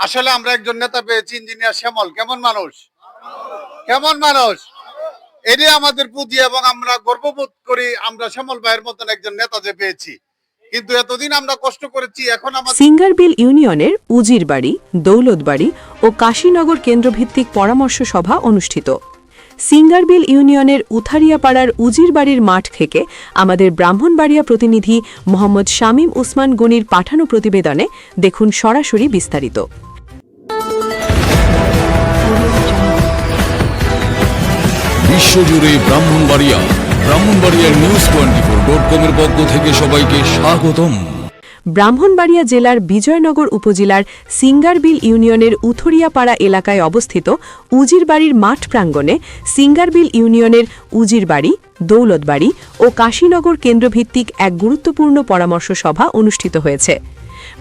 আসলে আমরা একজন নেতা পেয়েছি, ইঞ্জিনিয়ার শ্যামল। কেমন মানুষ, কেমন মানুষ, এটাই আমাদের পুঁজি এবং আমরা গর্ববোধ করি আমরা শ্যামল ভাইয়ের মতন একজন নেতা যে পেয়েছি। কিন্তু এতদিন আমরা কষ্ট করেছি, এখন আমাদের সিঙ্গারবিল ইউনিয়নের উজিরবাড়ি, দৌলতবাড়ি ও কাশীনগর কেন্দ্রভিত্তিক পরামর্শ সভা অনুষ্ঠিত। সিঙ্গারবিল ইউনিয়নের উথারিয়াপাড়ার উজিরবাড়ির মাঠ থেকে আমাদের ব্রাহ্মণবাড়িয়া প্রতিনিধি মোহাম্মদ শামীম উসমান গনির পাঠানো প্রতিবেদনে দেখুন সরাসরি বিস্তারিত। বিশ্বজুড়ে ব্রাহ্মণবাড়িয়ার news24.com-এর পক্ষ থেকে সবাইকে স্বাগতম। ব্রাহ্মণবাড়িয়া জেলার বিজয়নগর উপজেলার সিঙ্গারবিল ইউনিয়নের উথরিয়াপাড়া এলাকায় অবস্থিত উজিরবাড়ির মাঠ প্রাঙ্গণে সিঙ্গারবিল ইউনিয়নের উজিরবাড়ি, দৌলতবাড়ি ও কাশীনগর কেন্দ্রভিত্তিক এক গুরুত্বপূর্ণ পরামর্শ সভা অনুষ্ঠিত হয়েছে।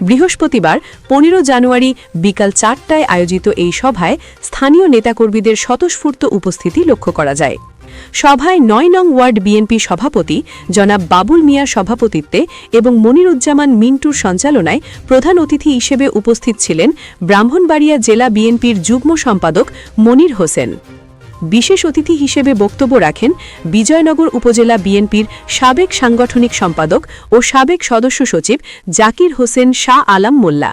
বৃহস্পতিবার 15 জানুয়ারি বিকাল 4টায় আয়োজিত এই সভায় স্থানীয় নেতাকর্মীদের স্বতঃস্ফূর্ত উপস্থিতি লক্ষ্য করা যায়। সভায় 9 নং ওয়ার্ড বিএনপি সভাপতি জনাব বাবুল মিয়ার সভাপতিত্বে এবং মনিরুজ্জামান মিন্টুর সঞ্চালনায় প্রধান অতিথি হিসেবে উপস্থিত ছিলেন ব্রাহ্মণবাড়িয়া জেলা বিএনপির যুগ্ম সম্পাদক মনির হোসেন। বিশেষ অতিথি হিসেবে বক্তব্য রাখেন বিজয়নগর উপজেলা বিএনপির সাবেক সাংগঠনিক সম্পাদক ও সাবেক সদস্য সচিব জাকির হোসেন শাহ আলম মোল্লা।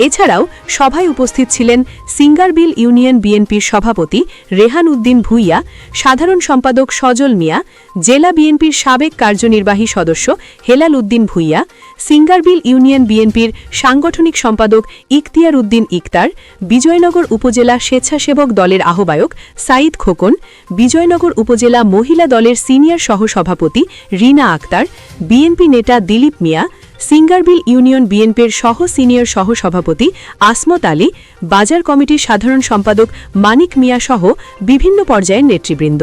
এছাড়াও সভায় উপস্থিত ছিলেন সিঙ্গারবিল ইউনিয়ন বিএনপির সভাপতি রেহান উদ্দিন ভুইয়া, সাধারণ সম্পাদক সজল মিয়া, জেলা বিএনপির সাবেক কার্যনির্বাহী সদস্য হেলাল উদ্দিন ভুইয়া, সিঙ্গারবিল ইউনিয়ন বিএনপির সাংগঠনিক সম্পাদক ইখতিয়ার উদ্দিন ইকতার, বিজয়নগর উপজেলা স্বেচ্ছাসেবক দলের আহ্বায়ক সাঈদ খোকন, বিজয়নগর উপজেলা মহিলা দলের সিনিয়র সহসভাপতি রিনা আক্তার, বিএনপি নেতা দিলীপ মিয়া, সিঙ্গারবিল ইউনিয়ন বিএনপির সিনিয়র সহসভাপতি আসমত আলী, বাজার কমিটির সাধারণ সম্পাদক মানিক মিয়া সহ বিভিন্ন পর্যায়ের নেতৃবৃন্দ।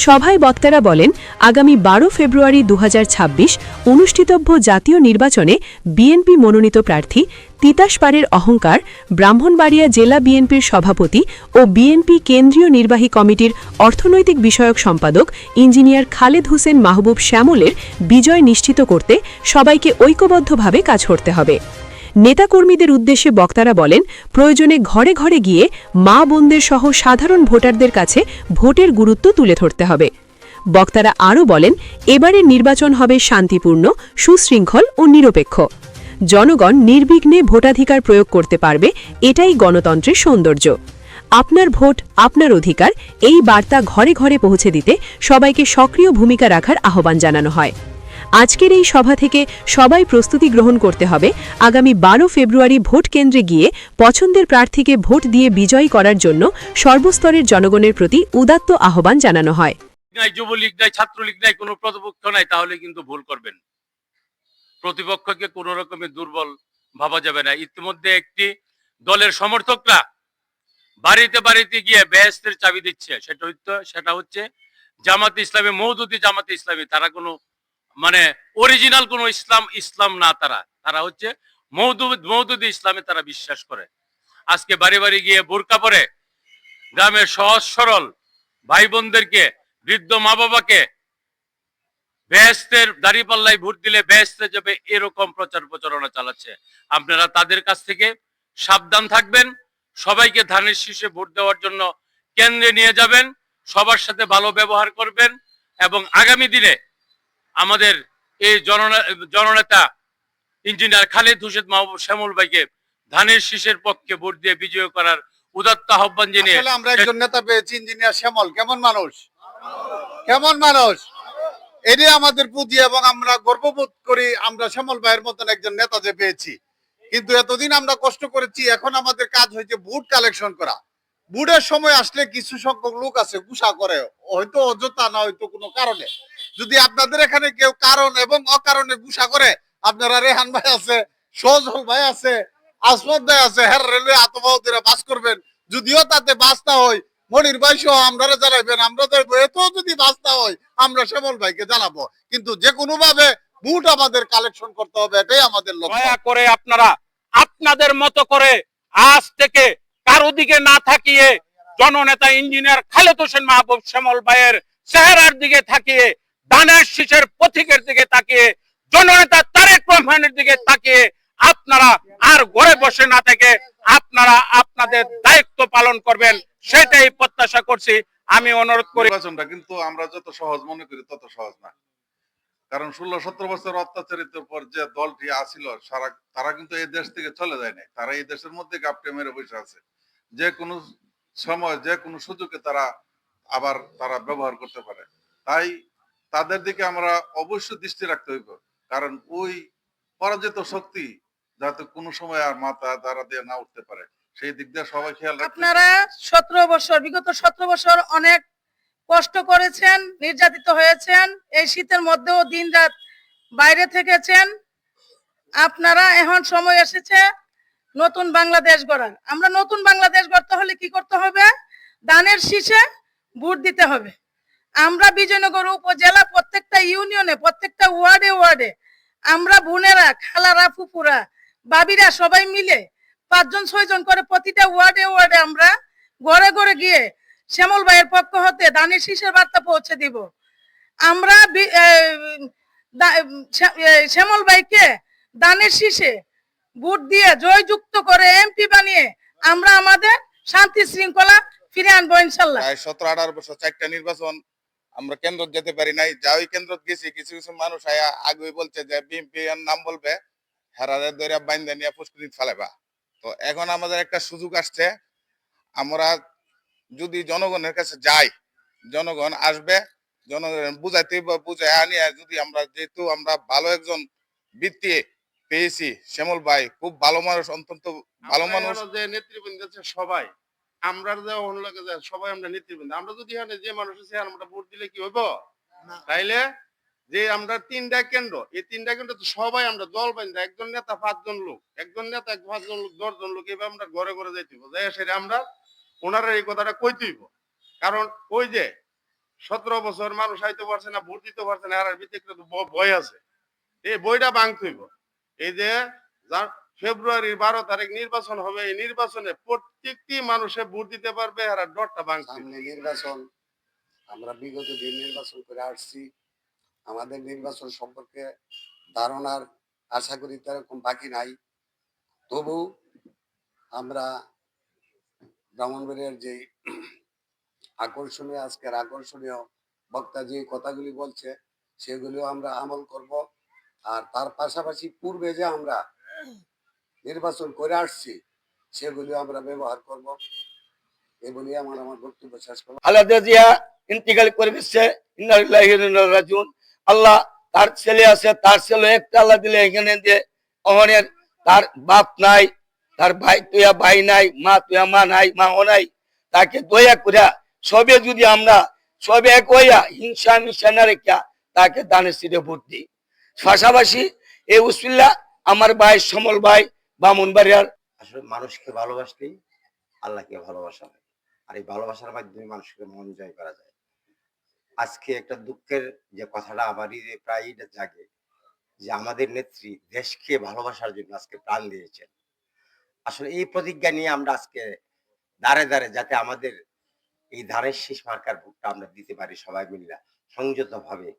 সভায় বক্তারা বলেন, আগামী 12 ফেব্রুয়ারি 2026 অনুষ্ঠিতব্য জাতীয় নির্বাচনে বিএনপি মনোনীত প্রার্থী তিতাসপাড়ের অহংকার ব্রাহ্মণবাড়িয়া জেলা বিএনপির সভাপতি ও বিএনপি কেন্দ্রীয় নির্বাহী কমিটির অর্থনৈতিক বিষয়ক সম্পাদক ইঞ্জিনিয়ার খালেদ হোসেন মাহবুব শ্যামলের বিজয় নিশ্চিত করতে সবাইকে ঐক্যবদ্ধভাবে কাজ করতে হবে। নেতাকর্মীদের উদ্দেশ্যে বক্তারা বলেন, প্রয়োজনে ঘরে ঘরে গিয়ে মা বোনদের সহ সাধারণ ভোটারদের কাছে ভোটের গুরুত্ব তুলে ধরতে হবে। বক্তারা আরও বলেন, এবারের নির্বাচন হবে শান্তিপূর্ণ, সুশৃঙ্খল ও নিরপেক্ষ। জনগণ নির্বিঘ্নে ভোটাধিকার প্রয়োগ করতে পারবে, এটাই গণতন্ত্রের সৌন্দর্য। আপনার ভোট আপনার অধিকার, এই বার্তা ঘরে ঘরে পৌঁছে দিতে সবাইকে সক্রিয় ভূমিকা রাখার আহ্বান জানানো হয়। আজকের এই সভা থেকে সবাই প্রস্তুতি গ্রহণ করতে হবে আগামী 12 ফেব্রুয়ারি ভোট কেন্দ্রে গিয়ে পছন্দের প্রার্থীকে ভোট দিয়ে বিজয়ী করার জন্য সর্বস্তরের জনগণের প্রতি উদাত্ত আহ্বান জানানো হয়। যুবলীগ নাই, ছাত্রলীগ নাই, কোনো প্রতিপক্ষ নাই, তাহলে কিন্তু ভুল করবেন। প্রতিপক্ষকে কোন রকমের দুর্বল ভাবা যাবে না। ইতিমধ্যে একটি দলের সমর্থকরা বাড়িতে বাড়িতে গিয়ে বেহেশতের চাবি দিচ্ছে, সেটা হচ্ছে জামাতে ইসলামী, মওদুদি জামাতে ইসলামী। তারা কোনো অরিজিনাল কোন ইসলাম না, তারা হচ্ছে মওদুদি ইসলামে তারা বিশ্বাস করে। আজকে বাড়ি বাড়ি গিয়ে বোরকা পরে গ্রামের সহজ সরল ভাই বোনদেরকে, বৃদ্ধ মা বাবাকে বেহেশতের দাঁড়িপাল্লায় ভোট দিলে বেহেশতে যাবে, এরকম প্রচার প্রচারণা চালাচ্ছে। আপনারা তাদের কাছ থেকে সাবধান থাকবেন। সবাইকে ধানের শীষে ভোট দেওয়ার জন্য কেন্দ্রে নিয়ে যাবেন, সবার সাথে ভালো ব্যবহার করবেন এবং আগামী দিনে আমাদের এই জননেতা ইঞ্জিনিয়ার খালেদ হোসেন মাহবুব শ্যামল ভাইকে ধানের শীষের পক্ষে ভোট দিয়ে বিজয় করার উদাত্ত আহ্বান জানিয়ে আমরা একজন নেতা পেয়েছি, ইঞ্জিনিয়ার শ্যামল। কেমন মানুষ, কেমন মানুষ, এটাই আমাদের পুঁজি এবং আমরা গর্ববোধ করি আমরা শ্যামল ভাইয়ের মতন একজন নেতা যে পেয়েছি। কিন্তু এতদিন আমরা কষ্ট করেছি, এখন আমাদের কাজ হয়েছে ভোট কালেকশন করা। ভোটের সময় আসলে কিছু সংখ্যক লোক আছে গুসা করে, হয়তো অযথা না হয়তো কোনো কারণে। যদি আপনাদের এখানে কেউ কারণ এবং অকারণে গুসা করে, আপনারা রেহান ভাই আছে, সজল ভাই আছে, আসমত ভাই আছে, হ্যাঁ রেলওয়ে আতবাহীরা বাস করবেন। যদিও তাতে বাস না হয়, মনির ভাই সহ আমরা জানাইবেন, আমরা যাইবো। এত যদি বাস না হয় আমরা শ্যামল ভাইকে জানাবো। কিন্তু যে কোনো ভাবে ভোট আমাদের কালেকশন করতে হবে, এটাই আমাদের লক্ষ্য। দয়া করে আপনারা আপনাদের মতো করে আজ থেকে কারো দিকে না থাকিয়ে জননেতা ইঞ্জিনিয়ার খালেদ হোসেন মাহবুব শ্যামল ভাইয়ের চেহারার দিকে তাকিয়ে, ধানের শীষের প্রতীকের দিকে তাকিয়ে, জননেতা তারেক রহমানের দিকে তাকিয়ে আপনারা আর ঘরে বসে না থেকে আপনারা আপনাদের দায়িত্ব পালন করবেন, সেটাই প্রত্যাশা করছি। আমি অনুরোধ করি। নির্বাচনটা কিন্তু আমরা যত সহজ মনে করি তত সহজ না, কারণ 16-17 বছর অত্যাচারিত পর যে দলটি আসিল তারা কিন্তু এই দেশ থেকে চলে যায় নাই, তারা এই দেশের মধ্যে গাপটে মেরে বসে আছে। যে কোনো সময় যে কোনো সুযোগে তারা ব্যবহার করতে পারে। তাই তাদের দিকে আমরা অবশ্যই দৃষ্টি রাখতে হইব, কারণ ওই পরাজিত শক্তি যাতে কোনো সময় আর মাথা দ্বারা দিয়ে না উঠতে পারে, সেই দিক দিয়ে সবাই খেয়াল রাখতে। আপনারা বিগত 17 বছর অনেক কষ্ট করেছেন, নির্যাতিত হয়েছেন, এই শীতের মধ্যেও দিনরাত বাইরে থেকেছেন। আপনারা এখন সময় এসেছে নতুন বাংলাদেশ গড়ার। আমরা নতুন বাংলাদেশ গড়তে হলে কি করতে হবে? দানের শীষে ভোট দিতে হবে। আমরা বিজয়নগর উপজেলা প্রত্যেকটা ইউনিয়নে, প্রত্যেকটা ওয়ার্ডে ওয়ার্ডে আমরা বোনেরা, খালারা, ফুপুরা, বাবিরা সবাই মিলে 5 জন 6 জন করে প্রতিটা ওয়ার্ডে ওয়ার্ডে আমরা ঘরে ঘরে গিয়ে শ্যামল ভাইয়ের পক্ষ হতে দানের শীষের বার্তা পৌঁছে দিব। আমরা শ্যামল ভাইকে দানের শীষে ভোট দিয়ে জয়যুক্ত করে এমপি বানিয়ে আমরা আমাদের শান্তি শৃঙ্খলা ফিরে আনবো ইনশাল্লাহ। 17-18 বছর 4টা নির্বাচন আমরা কেন্দ্র যেতে পারি নাই, যা ওই কেন্দ্র গেছি কিছু কিছু মানুষ আগে বলছে যে বিএনপি এর নাম বলবে, হেরারে দইরা বাইন্দা নিয়ে পুষ্করিত ফেলাবা। তো এখন আমাদের একটা সুযোগ আসছে, আমরা যদি জনগণের কাছে যাই, জনগণ আসবে, জনগণ বুঝাইতে বুঝাই আনিয়ে যদি আমরা, যেহেতু আমরা ভালো একজন বৃত্তি পেয়েছি, শ্যামল ভাই খুব ভালো মানুষ, অত্যন্ত ভালো মানুষ। যে নেতৃবৃন্দ আছে সবাই আমরা সবাই আমরা নেতৃবৃন্দ, আমরা যদি এখানে যে মানুষ আছে আমরা ভোট দিলে কি হইব? তাইলে যে আমরা 3টা কেন্দ্র, এই 3টা কেন্দ্র তো সবাই আমরা দল বান্ধা, একজন নেতা 5 জন লোক, একজন নেতা 5 জন লোক, 10 জন লোক, এভাবে আমরা ঘরে ঘরে যাইতে হইব, যাই সেটা আমরা ওনারা এই কথাটা কইতে হইব। কারণ ওই যে 17 বছর মানুষ আইতে পারছে না, ভোট দিতে পারছে না, আর ভিতরে একটা ভয় আছে, এই বইটা ভাঙতে হইব। এই যে ফেব্রুয়ারির 12 তারিখ নির্বাচন হবে, এই নির্বাচনে প্রত্যেকটি মানুষে ভোট দিতে পারবে, আর ডরটা ভাঙতে হবে। নির্বাচন আমরা বিগত দিন নির্বাচন করে আসছি, আমাদের নির্বাচন সম্পর্কে ধারণার আশা করি তেরকম বাকি নাই। তবু আমরা ব্রাহ্মণবাড়িয়ার যে আজকের আকর্ষণীয় বক্তা যে কথাগুলি বলছে সেগুলিও আমরা আমল করব। আর তার পাশাপাশি পূর্বে যে আমরা নির্বাচন করে আসছি সেগুলিও আমরা ব্যবহার করব। এই বলে আমার বক্তব্য শেষ করব। খালেদা জিয়া ইন্তিকাল করে গেছে, ইন্না লিল্লাহি ওয়া ইন্না ইলাইহি রাজিউন। আল্লাহ, তার ছেলে আছে, তার ছেলে একটা আল্লাহ দিলে এখানে যে অহনের তার বাপ নাই, তার ভাই তুইয়া ভাই নাই, মা তুইয়া মা নাই, মা ও নাই, তাকে দয়া করে সবে যদি আমরা সবে এক হইয়া হিংসা মিশা না রেখা তাকে দানের সিটে ভোট দিই। পাশাপাশি এই উসিল্লা আমার ভাই সমল ভাই ব্রাহ্মণবাড়িয়ার। আসলে মানুষকে ভালোবাসলেই আল্লাহকে ভালোবাসা হয়, আর এই ভালোবাসার মাধ্যমে মানুষকে মন জয় করা যায়। আজকে একটা দুঃখের যে কথাটা আমারই প্রায় জাগে, যে আমাদের নেত্রী দেশকে ভালোবাসার জন্য আজকে প্রাণ দিয়েছেন। আসলে এই প্রতিজ্ঞা নিয়ে আমরা আজকে দাঁড়ে দাঁড়ে যাতে আমাদের এই ধানের শীষ মার্কার ভোটটা আমরা দিতে পারি সবাই মিলে সংযত ভাবে,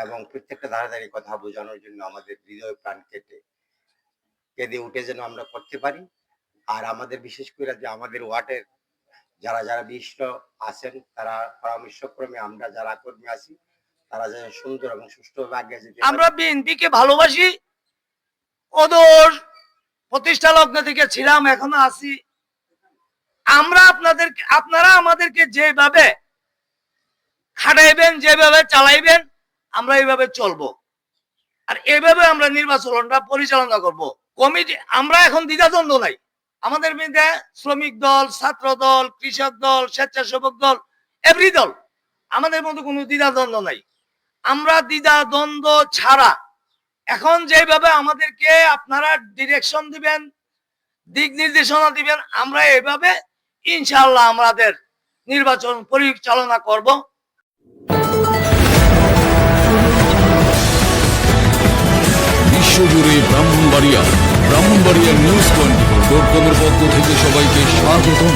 এবং প্রত্যেকটা ধারে দাঁড়িয়ে কথা বোঝানোর জন্য আমাদের হৃদয় প্রাণ কেঁদে উঠে যেন আমরা করতে পারি। আর আমাদের বিশেষ করে যে আমাদের ওয়ার্ডের যারা যারা বিশিষ্ট আছেন, তারা পরামর্শক্রমে আমরা যারা কর্মী আছি তারা যেন সুন্দর এবং সুষ্ঠুভাবে আগে যেতে। আমরা বিএনপিকে ভালোবাসি, ওদের প্রতিষ্ঠা লগ্ন থেকে ছিলাম, এখনো আছি। আমরা আপনারা আমাদেরকে যেভাবে খাটাইবেন, যেভাবে চালাইবেন, আমরা এইভাবে চলবো, আর এইভাবে আমরা নির্বাচনটা পরিচালনা করব। কমিটি আমরা এখন দ্বিধাদ্বন্দ্ব নাই, আমাদের মধ্যে শ্রমিক দল, ছাত্র দল, কৃষক দল, স্বেচ্ছাসেবক দল, এভরি দল, আমাদের মধ্যে কোনো দ্বিধাদ্বন্দ্ব নাই। আমরা দ্বিধাদ্বন্দ্ব ছাড়া এখন যেভাবে আমাদেরকে আপনারা ডিরেকশন দিবেন, দিক নির্দেশনা দিবেন, আমরা এইভাবে ইনশাআল্লাহ আমাদের নির্বাচন পরিচালনা করব। বিশ্বজুড়ে ব্রাহ্মণবাড়িয়া নিউজ 24.com এর পক্ষ থেকে সবাইকে স্বাগতম।